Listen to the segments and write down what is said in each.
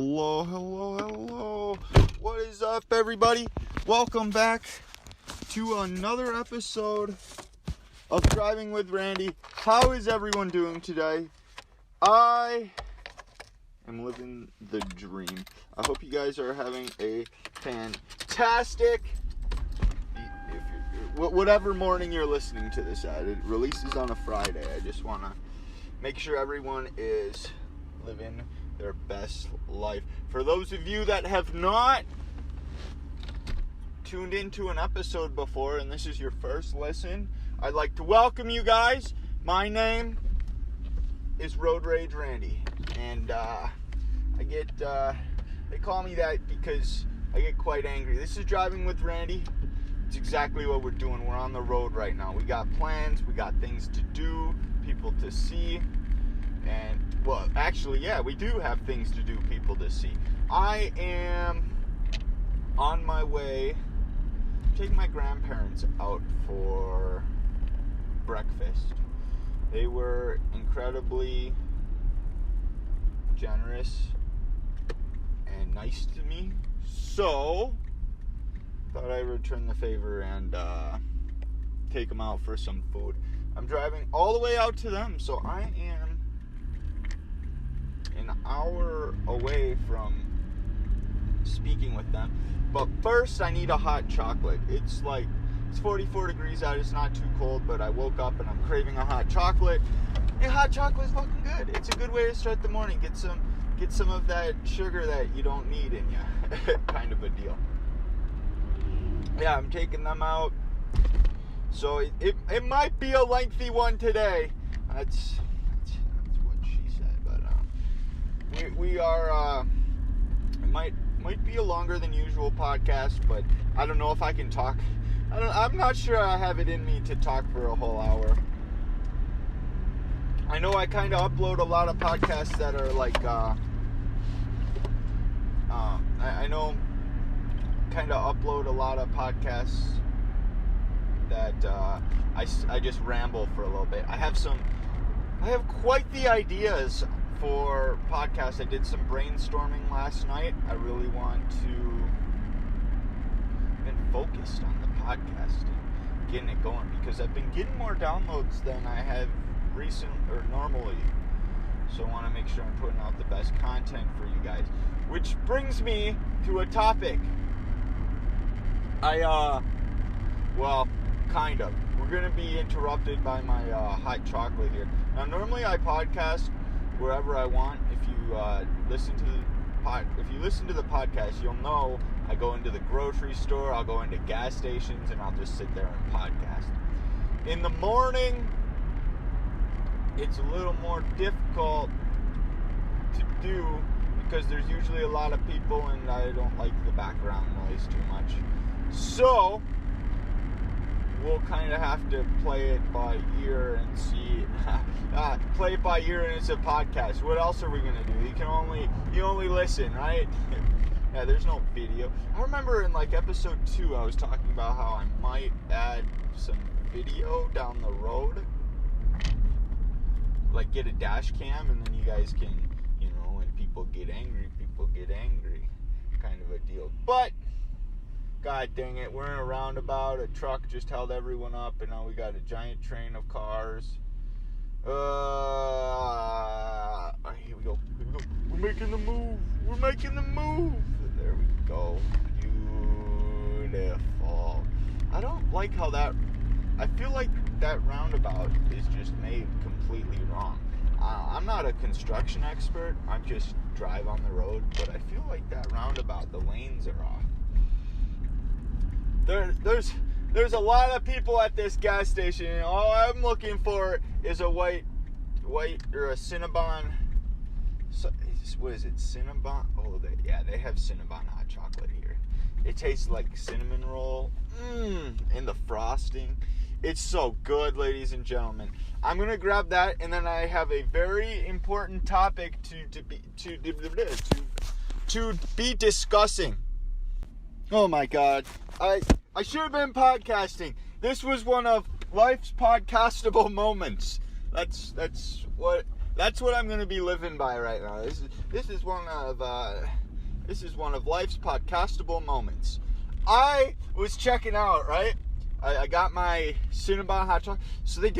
Hello. What is up, everybody? Welcome back to another episode of Driving with Randy. How is everyone doing today? I am living the dream. I hope you guys are having a fantastic, whatever morning you're listening to this at. It releases on a Friday. I just want to make sure everyone is living their best life. For those of you that have not tuned into an episode before and this is your first listen, I'd like to welcome you guys. My name is Road Rage Randy, and they call me that because I get quite angry. This is Driving with Randy. It's exactly what we're doing. We're on the road right now. We got plans, we got things to do, people to see, and well, actually, yeah, we do have things to do, people to see. I am on my way, taking my grandparents out for breakfast. They were incredibly generous and nice to me, so thought I'd return the favor and take them out for some food. I'm driving all the way out to them, so I am an hour away from speaking with them. But first, I need a hot chocolate. It's 44 degrees out. It's not too cold, but I woke up and I'm craving a hot chocolate. And hot chocolate is fucking good. It's a good way to start the morning. Get some of that sugar that you don't need in you, kind of a deal. Yeah, I'm taking them out. So it might be a lengthy one today. That's what she said. But we are. It might be a longer than usual podcast, but I don't know if I can talk. I'm not sure I have it in me to talk for a whole hour. I know I kind of upload a lot of podcasts that are like. I know. Kind of upload a lot of podcasts that I just ramble for a little bit. I have quite the ideas for podcasts. I did some brainstorming last night. I really want to been focused on the podcast and getting it going because I've been getting more downloads than I have normally. So I want to make sure I'm putting out the best content for you guys. Which brings me to a topic. Well, kind of. We're going to be interrupted by my hot chocolate here. Now, normally I podcast wherever I want. If you listen to the podcast, you'll know I go into the grocery store, I'll go into gas stations, and I'll just sit there and podcast. In the morning, it's a little more difficult to do because there's usually a lot of people and I don't like the background noise too much. So, we'll kind of have to play it by ear and see. Play it by ear and it's a podcast. What else are we going to do? You only listen, right? Yeah, there's no video. I remember in episode 2, I was talking about how I might add some video down the road. Get a dash cam and then you guys can, when people get angry, kind of a deal. But God dang it, we're in a roundabout. A truck just held everyone up, and now we got a giant train of cars. Here we go. We're making the move. There we go. Beautiful. I don't like how I feel like that roundabout is just made completely wrong. I'm not a construction expert. I just drive on the road, but I feel like that roundabout, the lanes are off. There's a lot of people at this gas station, and all I'm looking for is a white or a Cinnabon. What is it? Cinnabon? Oh, they have Cinnabon hot chocolate here. It tastes like cinnamon roll. And the frosting. It's so good, ladies and gentlemen. I'm gonna grab that, and then I have a very important topic to be discussing. Oh my God. I should have been podcasting. This was one of life's podcastable moments. That's what That's what I'm going to be living by right now. This is one of life's podcastable moments. I was checking out, right? I got my Cinnabon hot chocolate. So they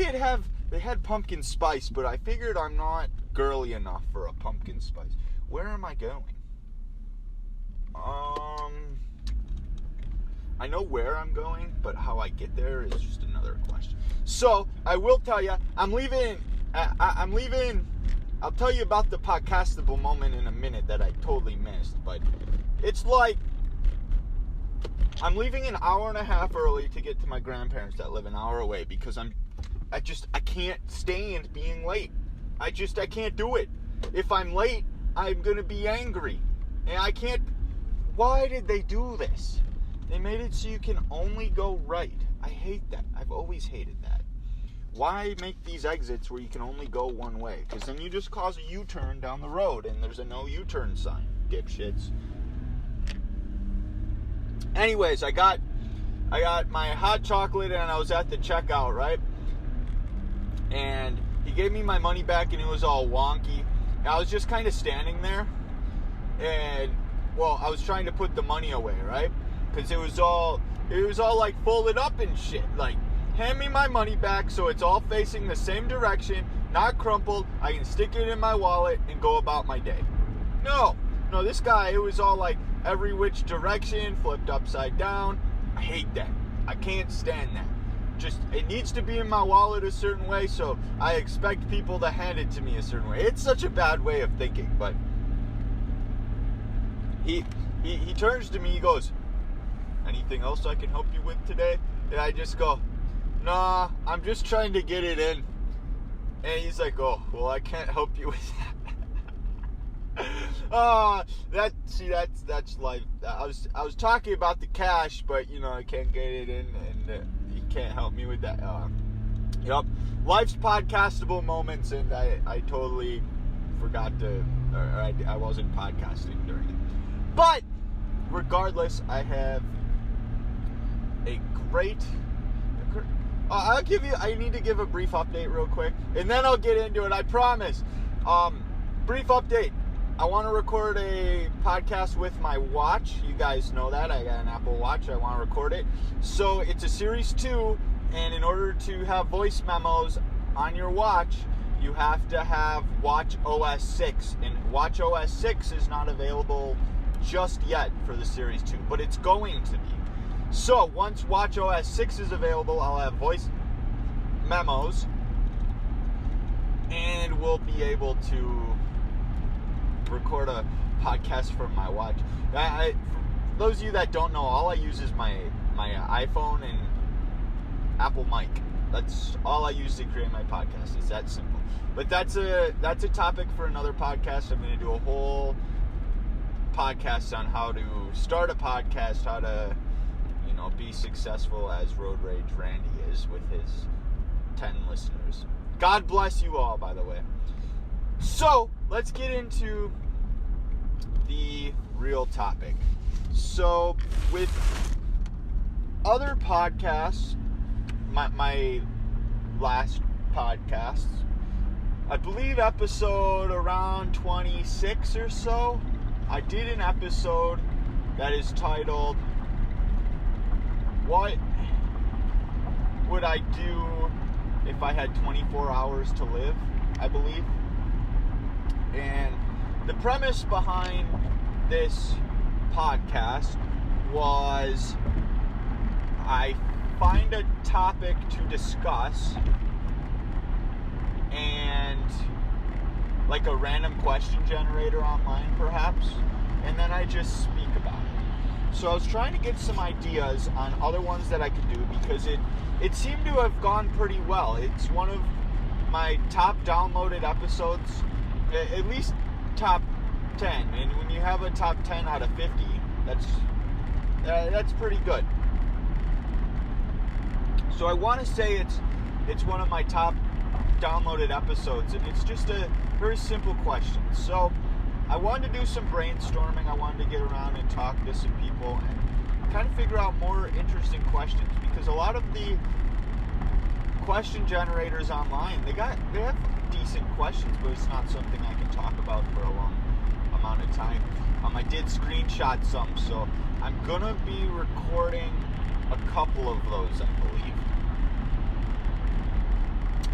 had pumpkin spice, but I figured I'm not girly enough for a pumpkin spice. Where am I going? I know where I'm going, but how I get there is just another question. So I will tell you, I'm leaving. I'll tell you about the podcastable moment in a minute that I totally missed, but it's like I'm leaving an hour and a half early to get to my grandparents that live an hour away because I can't stand being late. I can't do it. If I'm late, I'm going to be angry. And I can't. Why did they do this? They made it so you can only go right. I hate that. I've always hated that. Why make these exits where you can only go one way? Because then you just cause a U-turn down the road and there's a no U-turn sign, dipshits. Anyways, I got my hot chocolate and I was at the checkout, right? And he gave me my money back and it was all wonky. And I was just kind of standing there and, well, I was trying to put the money away, right? Because it was all like folded up and shit. Like, hand me my money back so it's all facing the same direction, not crumpled. I can stick it in my wallet and go about my day. No, this guy, it was all like every which direction, flipped upside down. I hate that. I can't stand that. Just, it needs to be in my wallet a certain way, so I expect people to hand it to me a certain way. It's such a bad way of thinking, but he turns to me, he goes, anything else I can help you with today? And I just go, nah, I'm just trying to get it in. And he's like, oh, well, I can't help you with that. That's life. I was talking about the cash, but I can't get it in, and he can't help me with that. Yep, life's podcastable moments, and I totally forgot to, or I wasn't podcasting during it. But regardless, I have a great. I need to give a brief update real quick, and then I'll get into it. I promise. Brief update. I want to record a podcast with my watch. You guys know that. I got an Apple Watch. I want to record it. So it's a Series 2, and in order to have voice memos on your watch, you have to have Watch OS 6. And Watch OS 6 is not available just yet for the Series 2, but it's going to be. So once Watch OS 6 is available, I'll have voice memos, and we'll be able to record a podcast from my watch. For those of you that don't know, all I use is my iPhone and Apple mic. That's all I use to create my podcast. It's that simple. But that's a topic for another podcast. I'm going to do a whole podcast on how to start a podcast, how to be successful as Road Rage Randy is with his 10 listeners. God bless you all, by the way. So, let's get into the real topic. So, with other podcasts, my last podcasts, I believe episode around 26 or so, I did an episode that is titled, What Would I Do If I Had 24 Hours to Live, I believe. And the premise behind this podcast was I find a topic to discuss and like a random question generator online perhaps, and then I just speak about it. So I was trying to get some ideas on other ones that I could do because it seemed to have gone pretty well. It's one of my top downloaded episodes, at least top 10. And when you have a top 10 out of 50, that's pretty good. So I want to say it's one of my top downloaded episodes, and it's just a very simple question. So I wanted to do some brainstorming. I wanted to get around and talk to some people and kind of figure out more interesting questions, because a lot of the question generators online, they have decent questions, but it's not something I can talk about for a long amount of time. I did screenshot some, so I'm gonna be recording a couple of those, I believe.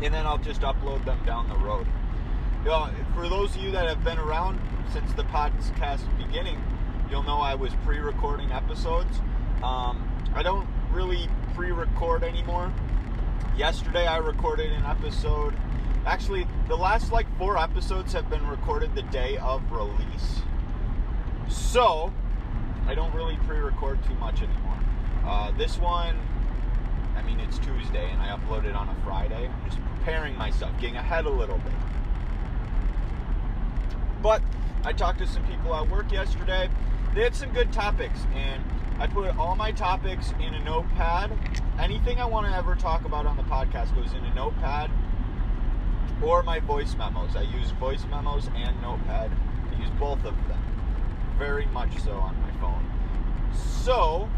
And then I'll just upload them down the road. For those of you that have been around since the podcast beginning, you'll know I was pre-recording episodes. I don't really pre-record anymore. Yesterday I recorded an episode. Actually, the last 4 episodes have been recorded the day of release. So, I don't really pre-record too much anymore. This one, it's Tuesday and I uploaded on a Friday. I'm just preparing myself, getting ahead a little bit. But I talked to some people at work yesterday. They had some good topics, and I put all my topics in a notepad. Anything I want to ever talk about on the podcast goes in a notepad or my voice memos. I use voice memos and notepad. I use both of them, very much so, on my phone. So,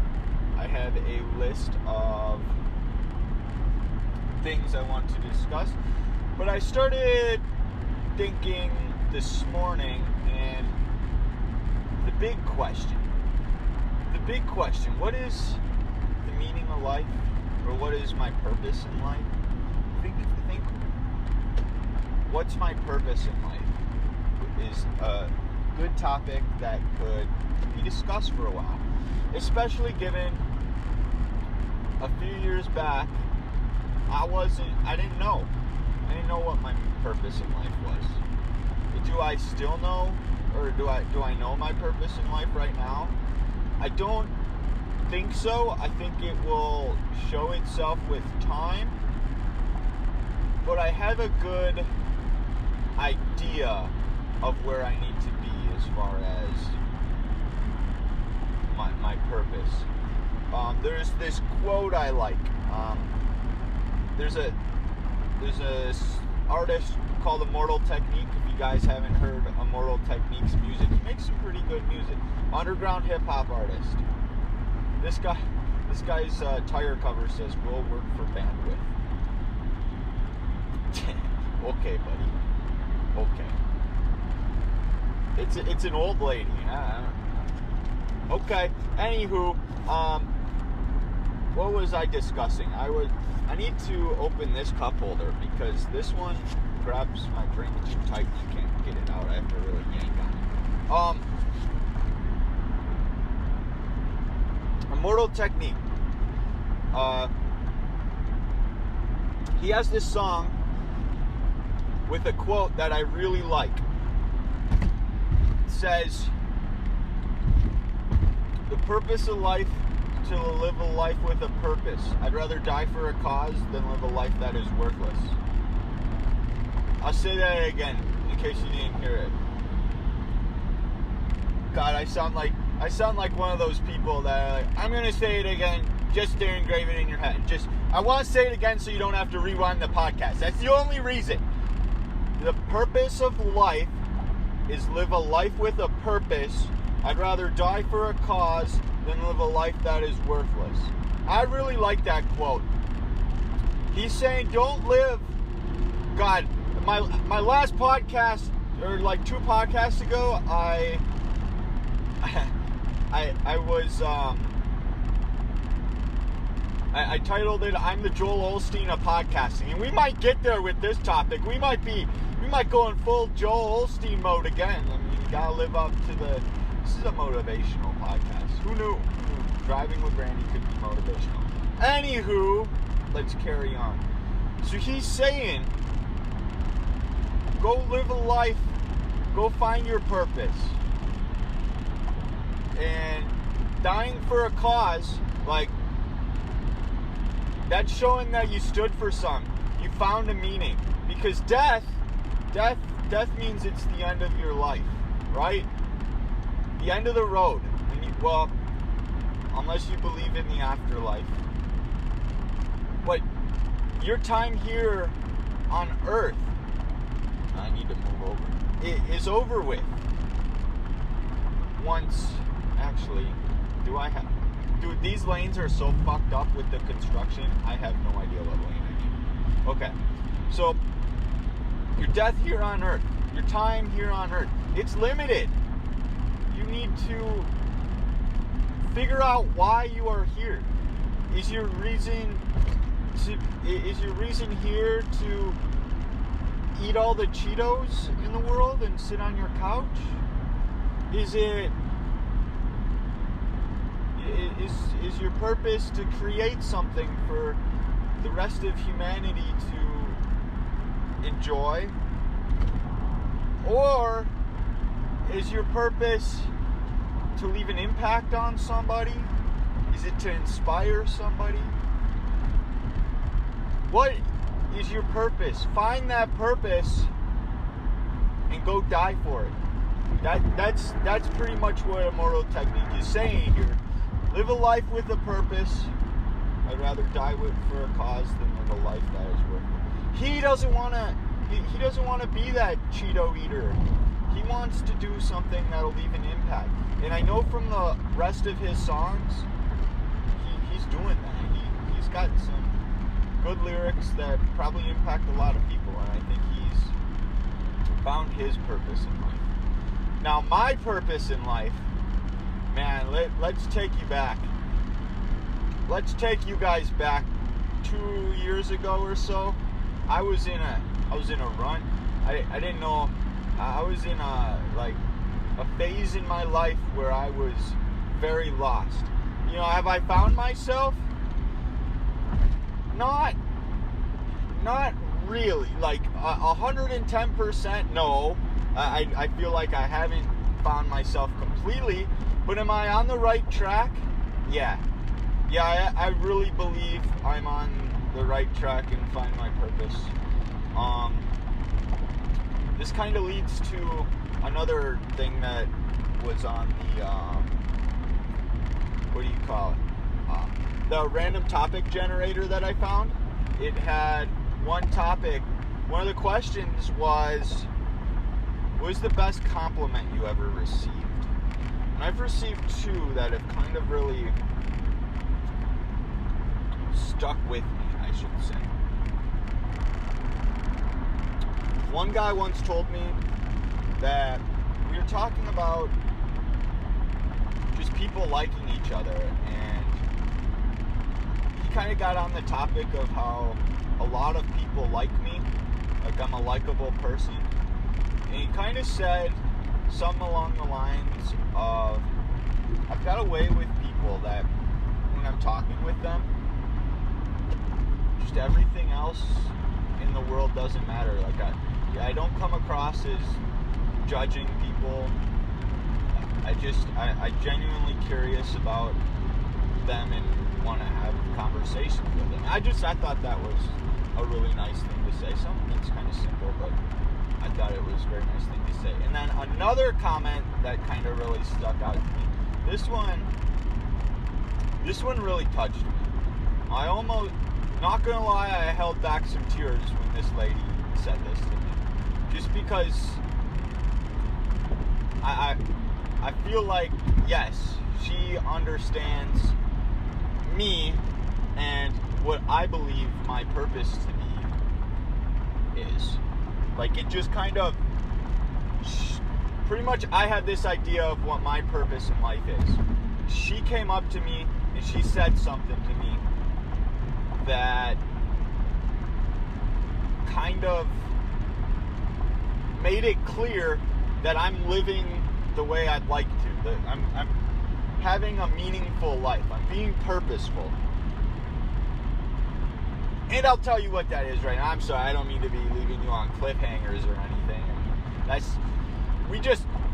I have a list of things I want to discuss. But I started thinking this morning, and the big question, what is the meaning of life, or what is my purpose in life? Think, what's my purpose in life is a good topic that could be discussed for a while, especially given a few years back, I didn't know what my purpose in life was. Do I still know, or do I know my purpose in life right now? I don't think so. I think it will show itself with time, but I have a good idea of where I need to be as far as my purpose. There's this quote I like. There's a artist called Immortal Technique. If you guys haven't heard Immortal Technique's music, he makes some pretty good music. Underground hip hop artist. This guy's tire cover says, "We'll work for bandwidth." Okay, buddy. Okay. It's an old lady. Okay. Anywho, what was I discussing? I need to open this cup holder because this one grabs my drink too tight and you can't get it out. I have to really yank on it. Immortal Technique. He has this song with a quote that I really like. It says, "The purpose of life is to live a life with a purpose. I'd rather die for a cause than live a life that is worthless." I'll say that again in case you didn't hear it. God, I sound like one of those people that are like, I'm gonna say it again just to engrave it in your head. I want to say it again so you don't have to rewind the podcast. That's the only reason. The purpose of life is live a life with a purpose. I'd rather die for a cause than live a life that is worthless. I really like that quote. He's saying don't live. God, my last podcast, or 2 podcasts ago, I titled it, "I'm the Joel Osteen of podcasting," and we might get there with this topic. We might go in full Joel Osteen mode again. You gotta live up to this is a motivational podcast. Who knew driving with Randy could be motivational? Anywho, let's carry on. So he's saying, go live a life, go find your purpose. And dying for a cause, that's showing that you stood for something. You found a meaning. Because death means it's the end of your life, right? The end of the road. Unless you believe in the afterlife. But your time here on Earth, I need to move over, it is over with. Dude, these lanes are so fucked up with the construction, I have no idea what lane I need. Okay, so Your death here on earth, your time here on earth, it's limited. You need to figure out why you are here. Is your reason here to eat all the Cheetos in the world and sit on your couch? Is your purpose to create something for the rest of humanity to enjoy? Or is your purpose to leave an impact on somebody? Is it to inspire somebody? What is your purpose? Find that purpose and go die for it. That's pretty much what Immortal Technique is saying here. Live a life with a purpose. I'd rather die for a cause than live a life that is worth it. He doesn't want to be that Cheeto eater. He wants to do something that'll leave an impact. And I know from the rest of his songs, he's doing that. He's got some good lyrics that probably impact a lot of people, and I think he's found his purpose in life. Now, my purpose in life, man, let's take you back. Let's take you guys back 2 years ago or so. I was in a run. I didn't know. I was in a phase in my life where I was very lost. You know, have I found myself? Not really. Like 110%. No. I feel like I haven't found myself completely. But am I on the right track? Yeah. Yeah, I really believe I'm on the right track and find my purpose. This kind of leads to another thing that was on the, what do you call it? The random topic generator that I found. It had one topic. One of the questions was, what was the best compliment you ever received? And I've received two that have kind of really stuck with me, I should say. One guy once told me that we were talking about just people liking each other, and he kind of got on the topic of how a lot of people like me, like I'm a likable person, and he kind of said something along the lines of, I've got a way with people that when I'm talking with them, just everything else in the world doesn't matter. Like I don't come across as judging people. I genuinely curious about them and want to have conversations with them. I thought that was a really nice thing to say. Something that's kind of simple, but I thought it was a very nice thing to say. And then another comment that kind of really stuck out to me. This one really touched me. I almost, not gonna lie, I held back some tears when this lady said this to me. Just because I feel like, yes, she understands me and what I believe my purpose to be is. Like, it just kind of, pretty much I had this idea of what my purpose in life is. She came up to me and she said something to me that kind of made it clear that I'm living the way I'd like to. That I'm having a meaningful life. I'm being purposeful. And I'll tell you what that is right now. I'm sorry, I don't mean to be leaving you on cliffhangers or anything.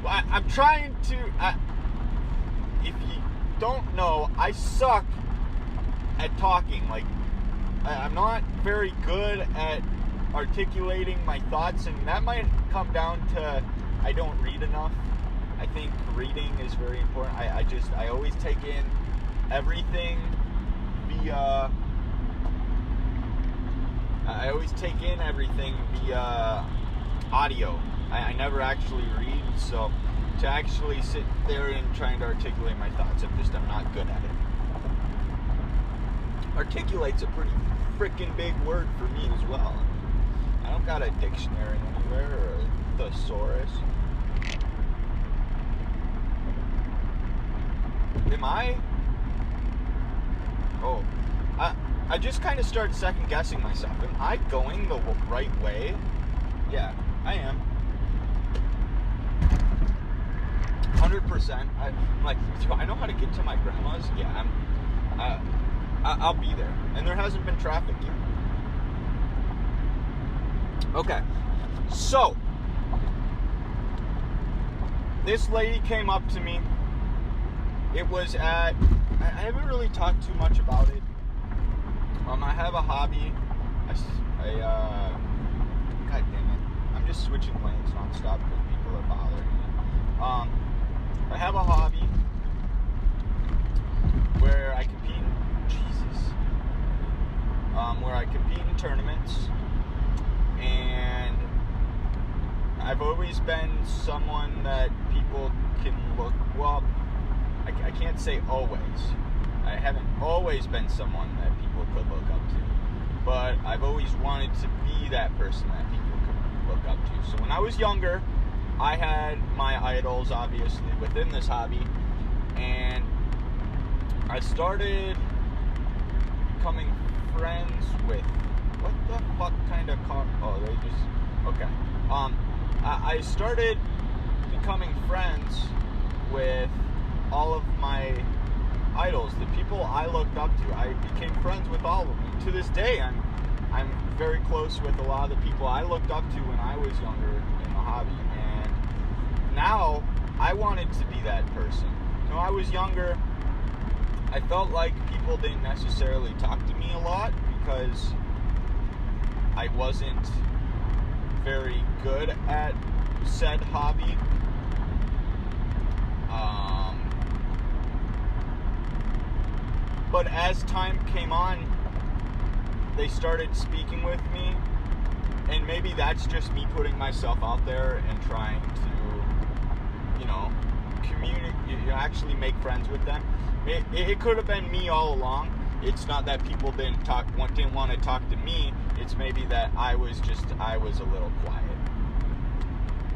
I'm trying to, if you don't know, I suck at talking. Like, I'm not very good at articulating my thoughts, and that might come down to I don't read enough. I think reading is very important. I always take in everything via audio. I never actually read, so to actually sit there and trying to articulate my thoughts, I'm not good at it. Articulate's a pretty freaking big word for me as well. I don't got a dictionary anywhere or a thesaurus. Am I? Oh, I just kind of started second guessing myself. Am I going the right way? Yeah, I am. 100%. I'm like, do I know how to get to my grandma's? Yeah, I'll be there. And there hasn't been traffic yet. Okay, so this lady came up to me. It was at, I haven't really talked too much about it. I have a hobby. God damn it. I'm just switching lanes nonstop because people are bothering me. I have a hobby where I compete in tournaments, and I've always been someone that people can look, well, I can't say always. I haven't always been someone that people could look up to, but I've always wanted to be that person that people could look up to. So when I was younger, I had my idols, obviously, within this hobby, and I started becoming friends with, what the fuck kind of car? Oh, they just, okay. I started becoming friends with all of my idols, the people I looked up to. I became friends with all of them. And to this day, I'm very close with a lot of the people I looked up to when I was younger in the hobby. And now I wanted to be that person. When I was younger, I felt like people didn't necessarily talk to me a lot because I wasn't very good at said hobby. But as time came on, they started speaking with me, and maybe that's just me putting myself out there and trying to, communicate, actually make friends with them. It could have been me all along. It's not that people didn't want to talk to me. It's maybe that I was a little quiet.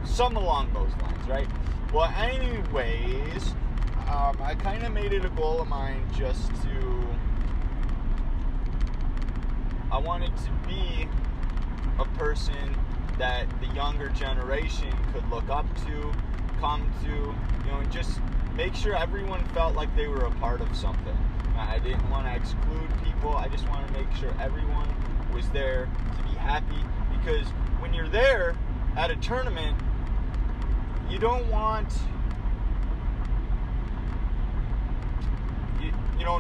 Some along those lines, right? Well, anyways, I kind of made it a goal of mine just to, I wanted to be a person that the younger generation could look up to, come to, and just make sure everyone felt like they were a part of something. I didn't want to exclude people. I just wanted to make sure everyone was there to be happy, because when you're there at a tournament, you don't want,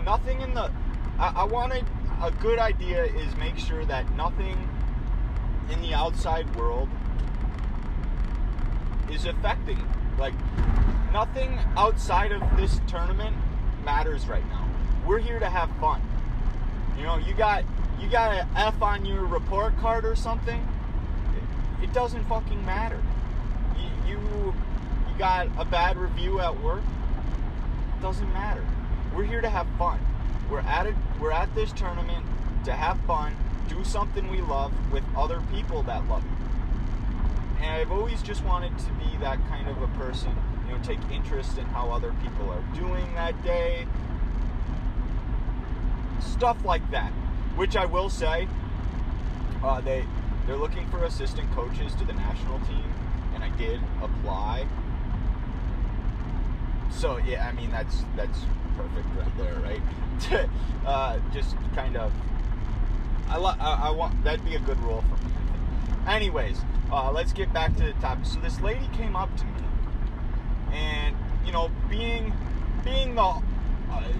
nothing in the, I wanted, a good idea is make sure that nothing in the outside world is affecting, like, nothing outside of this tournament matters right now. We're here to have fun. You got an F on your report card or something, it doesn't fucking matter. You got a bad review at work, it doesn't matter. We're here to have fun. We're at this tournament to have fun, do something we love with other people that love it. And I've always just wanted to be that kind of a person, take interest in how other people are doing that day. Stuff like that. Which I will say, they're looking for assistant coaches to the national team, and I did apply. So yeah, I mean that's perfect right there, right? Just kind of, I want, that'd be a good role for me, I think. Anyways, let's get back to the topic. So this lady came up to me, and being the,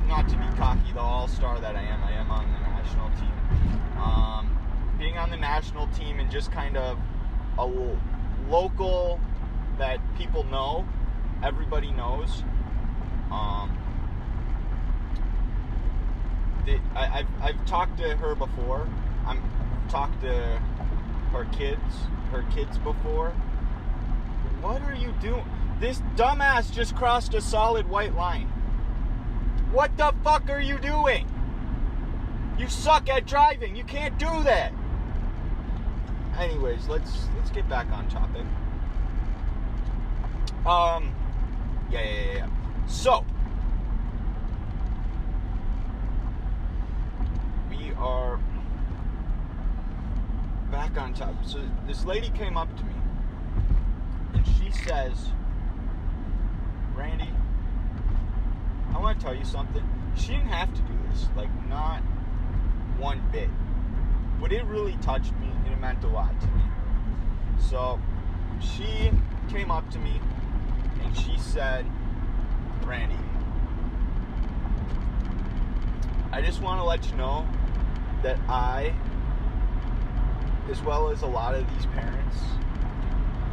not to be cocky, the all-star that I am on the national team. Being on the national team and just kind of a local that people know, everybody knows. I've talked to her before. I've talked to her kids before. What are you doing? This dumbass just crossed a solid white line. What the fuck are you doing? You suck at driving. You can't do that. anyways, let's get back on topic. Yeah. So, we are back on topic. So, this lady came up to me, and she says, Randy, I want to tell you something. She didn't have to do this, like, not one bit. But it really touched me, and it meant a lot to me. So, she came up to me, and she said, Randy, I just want to let you know that I, as well as a lot of these parents,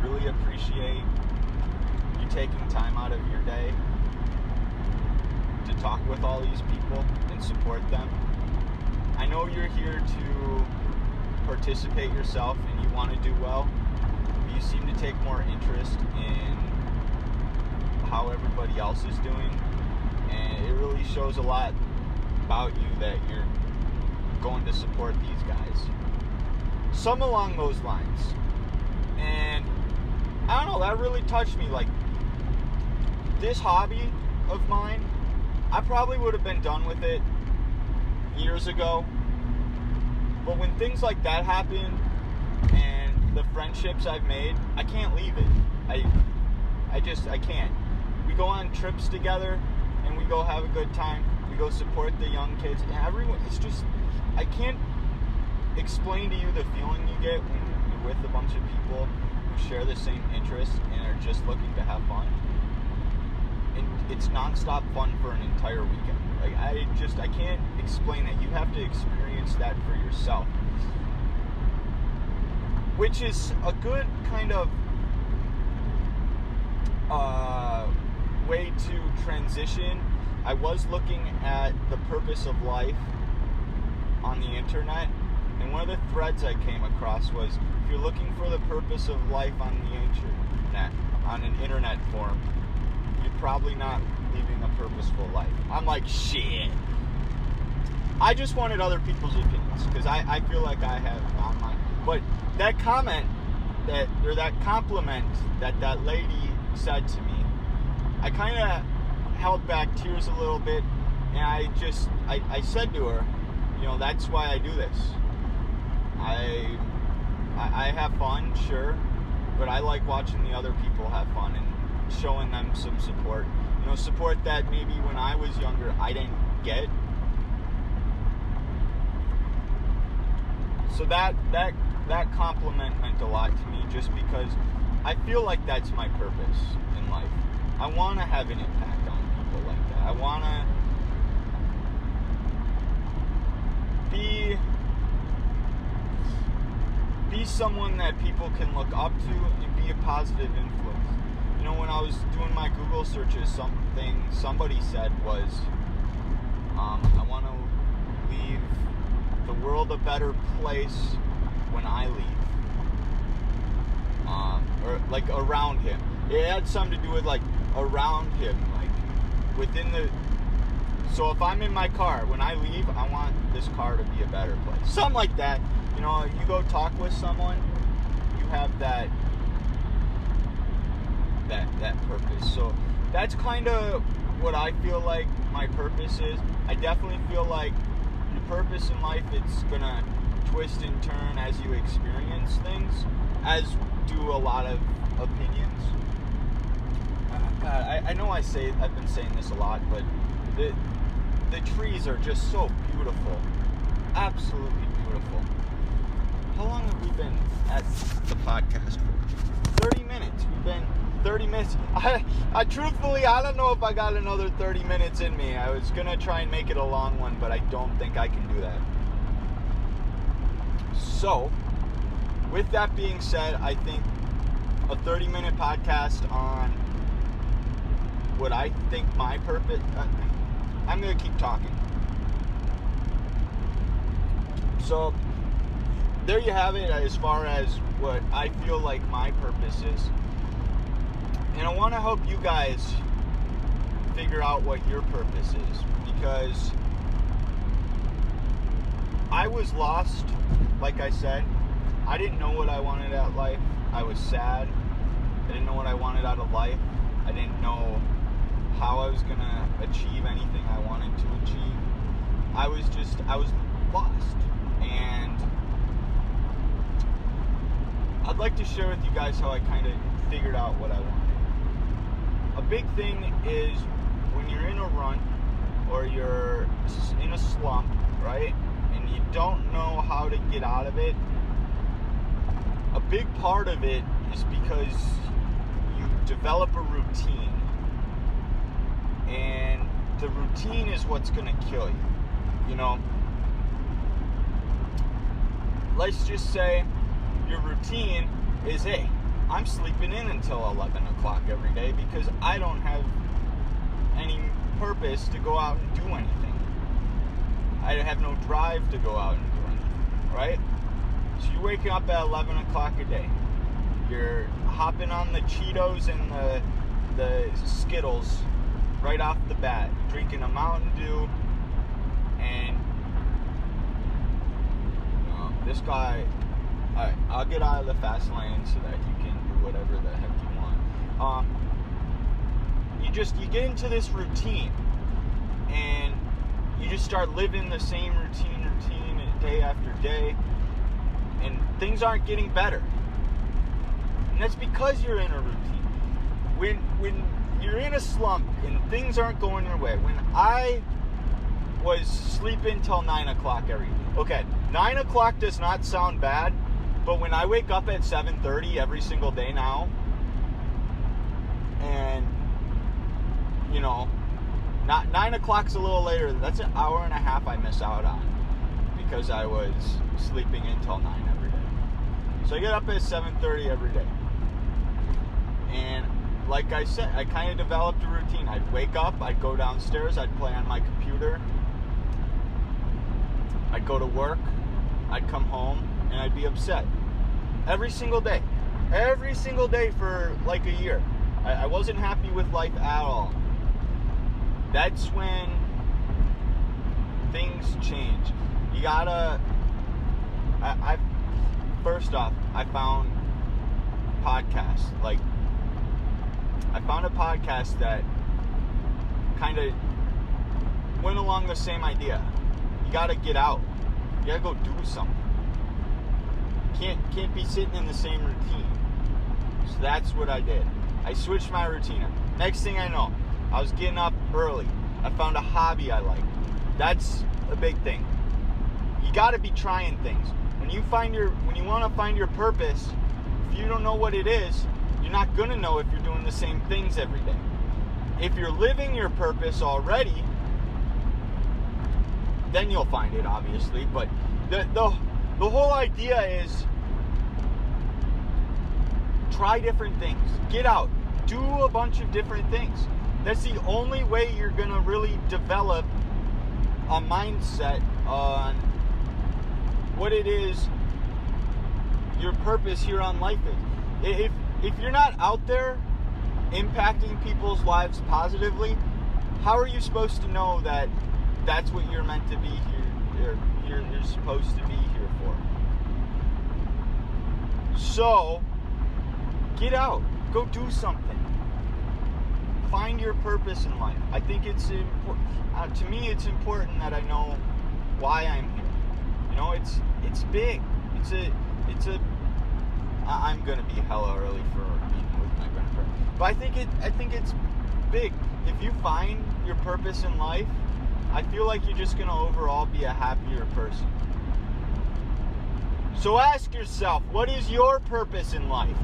really appreciate you taking time out of your day to talk with all these people and support them. I know you're here to participate yourself and you want to do well, but you seem to take more interest in how everybody else is doing, and it really shows a lot about you that you're going to support these guys. Some along those lines. And I don't know, that really touched me. Like, this hobby of mine, I probably would have been done with it years ago. But when things like that happen, and the friendships I've made, I can't leave it. I can't. We go on trips together, and we go have a good time. We go support the young kids. And everyone, it's just, I can't explain to you the feeling you get when you're with a bunch of people who share the same interests and are just looking to have fun. And it's nonstop fun for an entire weekend. Like, I can't explain it. You have to experience that for yourself. Which is a good kind of way to transition. I was looking at the purpose of life on the internet, and one of the threads I came across was, if you're looking for the purpose of life on the internet, on an internet forum, you're probably not living a purposeful life. I'm like, shit. I just wanted other people's opinions, because I feel like I have found mine. But that comment, that compliment that lady said to me, I kind of held back tears a little bit, and I said to her, you know, that's why I do this. I have fun, sure, but I like watching the other people have fun and showing them some support. You know, support that maybe when I was younger I didn't get. So that compliment meant a lot to me, just because I feel like that's my purpose in life. I want to have an impact on people like that. I want to be someone that people can look up to and be a positive influence. You know, when I was doing my Google searches, something somebody said was, I want to leave the world a better place when I leave. Or like around him. It had something to do with like around him, like within the. So if I'm in my car, when I leave, I want this car to be a better place. Something like that. You know, you go talk with someone, you have that purpose. So that's kind of what I feel like my purpose is. I definitely feel like your purpose in life, it's gonna twist and turn as you experience things, as do a lot of opinions. God, I know I've been saying this a lot, but the trees are just so beautiful. Absolutely beautiful. How long have we been at the podcast for? 30 minutes. We've been 30 minutes. I truthfully, I don't know if I got another 30 minutes in me. I was going to try and make it a long one, but I don't think I can do that. So, with that being said, I think a 30-minute podcast on what I think my purpose... I'm going to keep talking. So, there you have it as far as what I feel like my purpose is. And I want to help you guys figure out what your purpose is, because I was lost, like I said, I didn't know what I wanted out of life. I was sad. I didn't know what I wanted out of life. I didn't know how I was going to achieve anything I wanted to achieve. I was lost. And I'd like to share with you guys how I kind of figured out what I wanted. A big thing is when you're in a run or you're in a slump, right? And you don't know how to get out of it. A big part of it is because you develop a routine. And the routine is what's going to kill you. You know, let's just say your routine is, hey, I'm sleeping in until 11 o'clock every day because I don't have any purpose to go out and do anything. I have no drive to go out and do anything, right? So you're waking up at 11 o'clock a day. You're hopping on the Cheetos and the Skittles right off the bat, drinking a Mountain Dew, and this guy, alright, I'll get out of the fast lane so that you can do whatever the heck you want. You get into this routine, and you just start living the same routine day after day, and things aren't getting better. And that's because you're in a routine. When you're in a slump and things aren't going your way, when I was sleeping till 9 o'clock every day. Okay, 9 o'clock does not sound bad, but when I wake up at 7:30 every single day now, and, you know, not 9 o'clock's a little later, that's an hour and a half I miss out on because I was sleeping until 9 every day. So I get up at 7:30 every day. And like I said, I kind of developed a routine. I'd wake up, I'd go downstairs, I'd play on my computer, I'd go to work, I'd come home, and I'd be upset. Every single day. Every single day for like a year. I wasn't happy with life at all. That's when things change. You gotta... First off, I found podcasts. Like, I found a podcast that kind of went along the same idea. You gotta get out. You gotta go do something. Can't be sitting in the same routine. So that's what I did. I switched my routine up. Next thing I know, I was getting up early. I found a hobby I like. That's a big thing. You gotta be trying things. When you want to find your purpose, if you don't know what it is, you're not gonna know if you're doing the same things every day. If you're living your purpose already, then you'll find it, obviously. But the whole idea is try different things. Get out. Do a bunch of different things. That's the only way you're going to really develop a mindset on what it is your purpose here on life is. If you're not out there impacting people's lives positively, how are you supposed to know that that's what you're meant to be here? You're supposed to be here for. So, get out. Go do something. Find your purpose in life. I think it's important. To me, it's important that I know why I'm here. You know, it's big. I'm gonna be hella early for meeting with my grandparents, but I think it's big. If you find your purpose in life, I feel like you're just gonna overall be a happier person. So ask yourself, what is your purpose in life?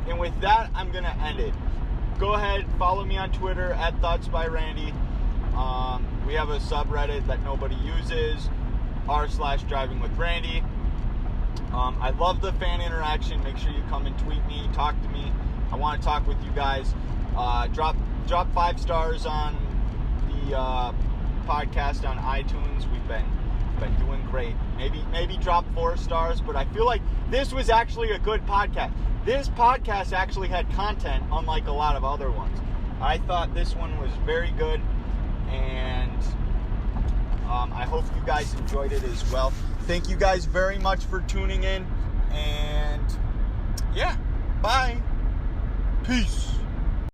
And with that, I'm gonna end it. Go ahead, follow me on Twitter at ThoughtsByRandy. We have a subreddit that nobody uses, r/drivingwithrandy. I love the fan interaction. Make sure you come and tweet me, talk to me. I want to talk with you guys. Drop 5 stars on the podcast on iTunes. We've been doing great. Maybe drop 4 stars, but I feel like this was actually a good podcast. This podcast actually had content, unlike a lot of other ones. I thought this one was very good, and I hope you guys enjoyed it as well. Thank you guys very much for tuning in. And yeah, bye. Peace.